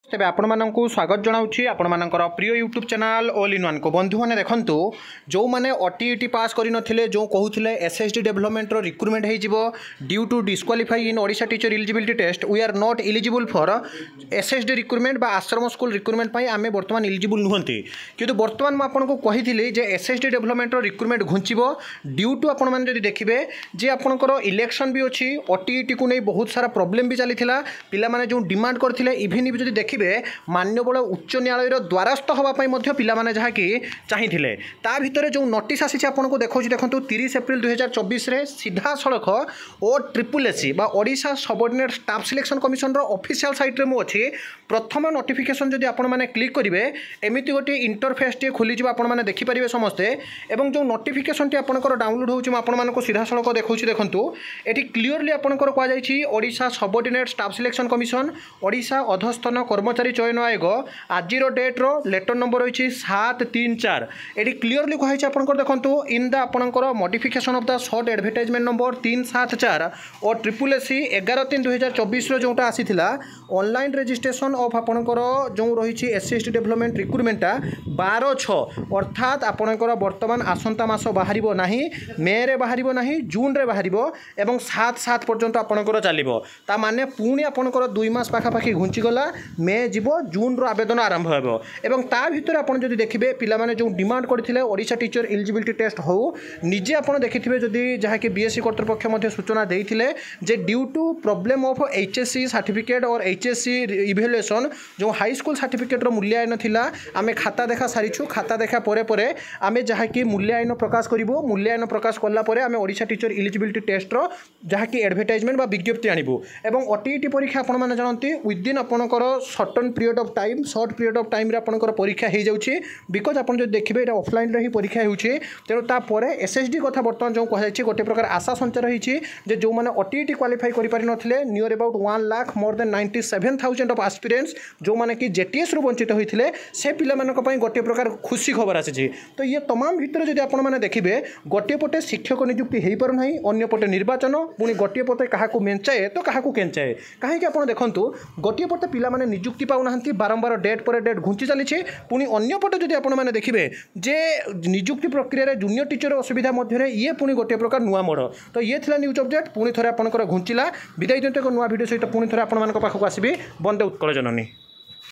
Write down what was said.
तेज आपण को स्वागत जनाऊँगी आपण मानकर प्रिय YouTube channel all in one को बंधु मैंने देखंतु जो मैंने ओटीईटी पास करनथिले जो कहूले एसएसडी डेवलपमेंट रिक्रुटमेंट हो due to disqualify in Odisha teacher eligibility test we are not eligible for SSD recruitment बा आश्रम स्कूल रिक्रुटमेंट आम बर्तमान एलिजिबल नुहंती किंतु बर्तमान मुझे कही जे एसएसडी डेवलपमेंट रिक्रुटमेंट घुंचब ड्यू टू आपण मैंने देखिए जे आपंकर इलेक्शन भी अच्छी ओटीईटी को नहीं बहुत सारा प्रोब्लेम भी चली पिला जो डिमांड करते इभेन भी देखिए मान्यबल उच्च न्यायालय द्वारस्थ होगापी पिलाने जहाँकि चाहिए ता भितर जो नोटिस आसी आपको देखा देखो 30 एप्रिल 2024 सीधा सड़क O triple S C Odisha subordinate staff selection commission official site रे मु अच्छी प्रथम नोटिफिकेशन जदि आपण मैंने क्लिक करेंगे एमती गोटे इंटरफेस टी खोलीज आपने देखिपारे समस्ते और जो नोटिफिकेशन टी आपंकर डाउनलोड हो सीधा सड़क देखा देखूँ ये क्लीयरली आपंकर कहुई Odisha subordinate staff selection commission Odisha अधस्थन कर्मचारी चयन आयोग आज डेट रो लेटर नंबर रही 734 ये क्लीयरली कहुई आपंकर देखो इन द आपंकर modification of the short advertisement number 374 और ट्रिपल एसी 11/3/2024 जोटा आसीथिला ऑनलाइन रजिस्ट्रेशन ऑफ आपंकर जो रही एसएसटी डेवलपमेंट रिक्रुटमेंटा 12/6 अर्थात आपंकर बर्तमान आसंता मास बाहर ना मे रे बाहर ना जून रे बाहर एवं 7/7 पर्यंत आपंकर चलो ता माने पुणी आपंकर 2 मास पाखापाखि घुंचीगला मे जीव जून रो आवेदन आरंभ हो एवं ता भितर आपन जदि देखिबे पिला माने जो डिमांड करथिले ओडिशा टीचर एलिजिबिलिटी टेस्ट हो निजे आपन देखिथिबे जदि जहाँकि बीएससी कर्तृपक्ष मध्ये सूचना देइथिले जे due to problem of HSC certificate और एचएससी इवैल्यूएशन जो हाई स्कूल सर्टिफिकेट रो मूल्यांकन थिला आमे खाता देखा सारिछु खाता देखा परे परे आमे जहाँकि मूल्यांकन प्रकाश करिवो मूल्यांकन प्रकाश करला परे आमे ओडिशा टीचर एलिजिबिलिटी टेस्ट रो जहाँकि एडवर्टाइजमेंट बा विज्ञप्ति आनिबो एवं ओटीईटी परीक्षा आपण माने जानନ୍ତି विदिन आपनकर certain period of time short period of time रे आपनकर परीक्षा हो जाउछि बिकॉज आपन जो देखिबे एटा ऑफलाइन रे ही परीक्षा होउछि तेरो ता परे एसएसडी कथा बर्तमान जो कहै गोटे प्रकार आशा संचार होइछि जे जो माने ओटीईटी क्वालिफाई करि पारि नथिले near about 1 lakh more than 97,000 of aspirants जो माने कि जेटीएस रु वंचित होइथिले से पिला मानक पई गोटे प्रकार खुशी खबर आछि तो ये तमाम भितर जदि आपण माने देखिबे गोटे पटे शिक्षक नियुक्ति हेइ पारु नाही अन्य पटे निर्वाचन पुनी गोटे पटे काहाकू मेंचाए तो काहाकू केंचाए काहे कि आपण देखंतु गोटे पटे पिला माने नियुक्ति पाउनाहांती बारंबार डेट पर डेट घुंची चली पुणी अन्य पटे जदि आपण माने देखिबे जे नियुक्ति प्रक्रिया जूनियर टीचर असुविधा मध्य ये पुणी गोटे प्रकार नुआ मोड़ तो ये थिला न्यूज अपडेट पुणी थोड़े आपंकर घुंचला विदाय दियंतु एक नुआ वीडियो सहित पुणी थोड़े आपण मानक पाखक आसीबी बंदे उत्कल जननी।